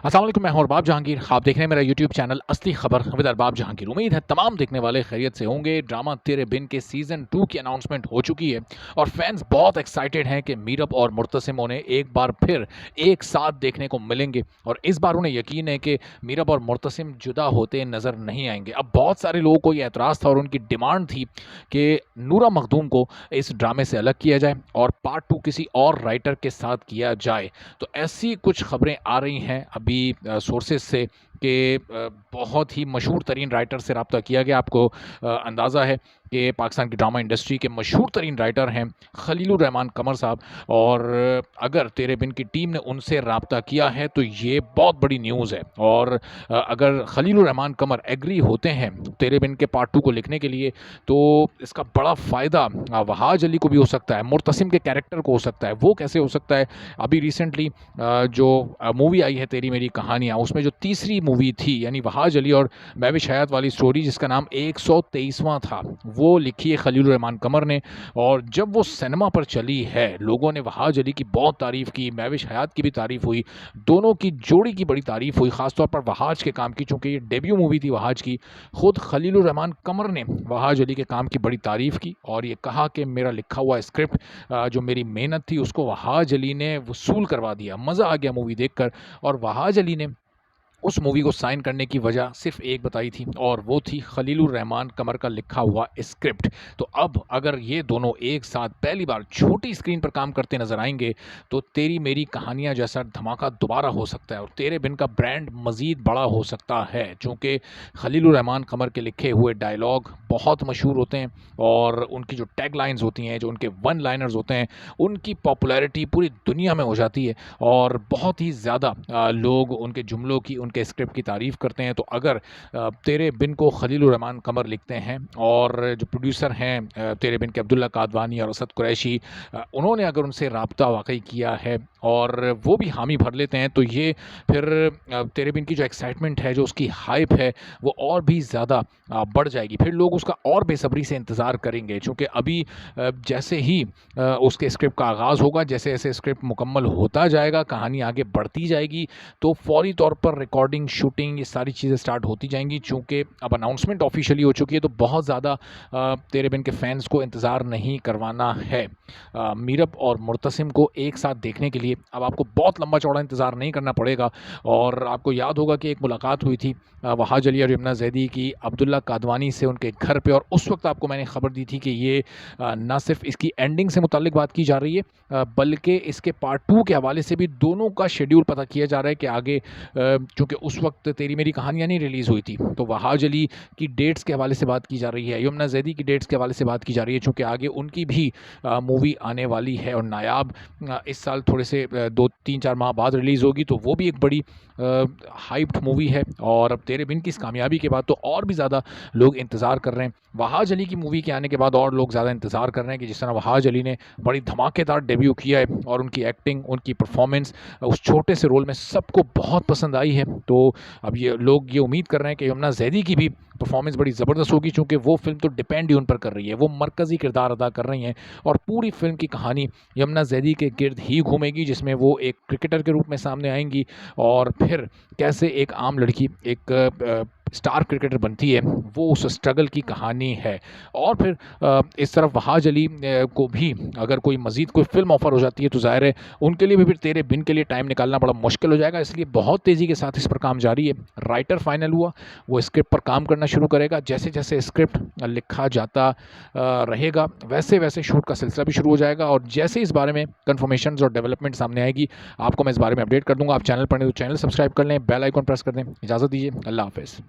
अस्सलाम वालेकुम, मैं हूं अरबाब जहांगीर। आप देख रहे हैं मेरा यूट्यूब चैनल असली खबर विद अरबाब जहांगीर। उम्मीद है तमाम देखने वाले खैरियत से होंगे। ड्रामा तेरे बिन के सीज़न 2 की अनाउंसमेंट हो चुकी है और फैंस बहुत एक्साइटेड हैं कि मीरब और मुर्तसिम उन्हें एक बार फिर एक साथ देखने को मिलेंगे और इस बार उन्हें यकीन है कि मीरब और मुर्तसिम जुदा होते नज़र नहीं आएंगे। अब बहुत सारे लोगों को ये एतराज़ था और उनकी डिमांड थी कि नूरा मखदूम को इस ड्रामे से अलग किया जाए और पार्ट 2 किसी और राइटर के साथ किया जाए। तो ऐसी कुछ खबरें आ रही हैं अभी सोर्सेज से कि बहुत ही मशहूर तरीन राइटर से रब्ता किया गया। आपको अंदाज़ा है कि पाकिस्तान की ड्रामा इंडस्ट्री के मशहूर तरीन राइटर हैं खलीलुर रहमान कमर साहब, और अगर तेरे बिन की टीम ने उनसे रब्ता किया है तो ये बहुत बड़ी न्यूज़ है। और अगर खलीलुर रहमान कमर एग्री होते हैं तेरे बिन के पार्ट 2 को लिखने के लिए, तो इसका बड़ा फ़ायदा वहाज अली को भी हो सकता है, मुर्तसिम के कैरेक्टर को हो सकता है। वो कैसे हो सकता है? अभी रिसेंटली जो मूवी आई है तेरी मेरी कहानियाँ, उसमें जो तीसरी मूवी थी यानी वहाज अली और महविश हयात वाली स्टोरी, जिसका नाम 123वां था, वो लिखी है खलीलुर रहमान कमर ने। और जब वो सिनेमा पर चली है, लोगों ने वहाज अली की बहुत तारीफ़ की, महविश हयात की भी तारीफ़ हुई, दोनों की जोड़ी की बड़ी तारीफ़ हुई, ख़ासतौर पर वहाज के काम की, चूँकि ये डेब्यू मूवी थी वहाज की। ख़ुद खलीलुर रहमान कमर ने वहाज अली के काम की बड़ी तारीफ़ की और ये कहा कि मेरा लिखा हुआ स्क्रिप्ट, जो मेरी मेहनत थी, उसको वहाज अली ने वसूल करवा दिया। मज़ा आ गया मूवी देखकर। और वहाज अली ने उस मूवी को साइन करने की वजह सिर्फ एक बताई थी और वो थी खलीलुर रहमान कमर का लिखा हुआ स्क्रिप्ट। तो अब अगर ये दोनों एक साथ पहली बार छोटी स्क्रीन पर काम करते नजर आएंगे तो तेरी मेरी कहानियां जैसा धमाका दोबारा हो सकता है और तेरे बिन का ब्रांड मज़ीद बड़ा हो सकता है, चूँकि खलीलुर रहमान कमर के लिखे हुए डायलॉग बहुत मशहूर होते हैं और उनकी जो टैग लाइन्स होती हैं, जो उनके वन लाइनर्स होते हैं, उनकी पॉपुलैरिटी पूरी दुनिया में हो जाती है और बहुत ही ज़्यादा लोग उनके जुमलों की, उनके स्क्रिप्ट की तारीफ़ करते हैं। तो अगर तेरे बिन को खलीलुर रहमान कमर लिखते हैं और जो प्रोड्यूसर हैं तेरे बिन के अब्दुल्ला कादवानी और असद कुरैशी, उन्होंने अगर उनसे राब्ता वाक़ई किया है और वो भी हामी भर लेते हैं, तो ये फिर तेरे बिन की जो एक्साइटमेंट है, जो उसकी हाइप है, वो और भी ज़्यादा बढ़ जाएगी। फिर लोग उसका और बेसब्री से इंतज़ार करेंगे, चूँकि अभी जैसे ही उसके स्क्रिप्ट का आगाज़ होगा, जैसे-जैसे स्क्रिप्ट मुकम्मल होता जाएगा, कहानी आगे बढ़ती जाएगी, तो फ़ौरी तौर पर रिकॉर्डिंग, शूटिंग, ये सारी चीज़ें स्टार्ट होती जाएँगी। चूँकि अब अनाउंसमेंट ऑफ़िशियली हो चुकी है, तो बहुत ज़्यादा तेरे बिन के फैन्स को इंतज़ार नहीं करवाना है। मीरब और मुर्तसिम को एक साथ देखने के लिए अब आपको बहुत लंबा-चौड़ा इंतज़ार नहीं करना पड़ेगा। और आपको याद होगा कि एक मुलाकात हुई थी वहाज अली और यमुना ज़ैदी की अब्दुल्ला कादवानी से उनके घर पे, और उस वक़्त आपको मैंने खबर दी थी कि ये ना सिर्फ़ इसकी एंडिंग से मुताल्लिक बात की जा रही है, बल्कि इसके पार्ट 2 के हवाले से भी दोनों का शेड्यूल पता किया जा रहा है कि आगे, चूँकि उस वक़्त तेरी मेरी कहानियाँ नहीं रिलीज़ हुई थी, तो वहाज अली की डेट्स के हवाले से बात की जा रही है, यमुना ज़ैदी की डेट्स के हवाले से बात की जा रही है, चूँकि आगे उनकी भी मूवी आने वाली है और नायाब इस साल थोड़े से 2-3-4 माह बाद रिलीज़ होगी, तो वो भी एक बड़ी हाइप्ड मूवी है। और अब तेरे बिन की इस कामयाबी के बाद तो और भी ज़्यादा लोग इंतज़ार कर रहे हैं। वहाज अली की मूवी के आने के बाद और लोग ज़्यादा इंतज़ार कर रहे हैं कि जिस तरह वहाज अली ने बड़ी धमाकेदार डेब्यू किया है और उनकी एक्टिंग, उनकी परफॉर्मेंस उस छोटे से रोल में सबको बहुत पसंद आई है। तो अब ये लोग ये उम्मीद कर रहे हैं कि यमुना ज़ैदी की भी परफॉर्मेंस बड़ी ज़बरदस्त होगी, चूँकि वो फ़िल्म तो डिपेंड ही उन पर कर रही है, वो मरकज़ी किरदार अदा कर रही हैं और पूरी फ़िल्म की कहानी यमुना ज़ैदी के गिर्द ही घूमेगी, जिसमें वो एक क्रिकेटर के रूप में सामने आएँगी और फिर कैसे एक आम लड़की एक स्टार क्रिकेटर बनती है, वो उस स्ट्रगल की कहानी है। और फिर इस तरफ वहाज अली को भी अगर कोई मज़ीद कोई फ़िल्म ऑफ़र हो जाती है, तो ज़ाहिर है उनके लिए भी फिर तेरे बिन के लिए टाइम निकालना बड़ा मुश्किल हो जाएगा, इसलिए बहुत तेज़ी के साथ इस पर काम जारी है। राइटर फाइनल हुआ, वो स्क्रिप्ट पर काम करना शुरू करेगा। जैसे-जैसे स्क्रिप्ट लिखा जाता रहेगा, वैसे-वैसे शूट का सिलसिला भी शुरू हो जाएगा और जैसे इस बारे में कन्फर्मेशंस और डेवलपमेंट सामने आएगी, आपको मैं इस बारे में अपडेट कर दूँगा। आप चैनल पर नए हो तो चैनल सब्सक्राइब कर लें, बेल आइकन प्रेस कर दें। इजाज़त दीजिए, अल्लाह हाफ़िज़।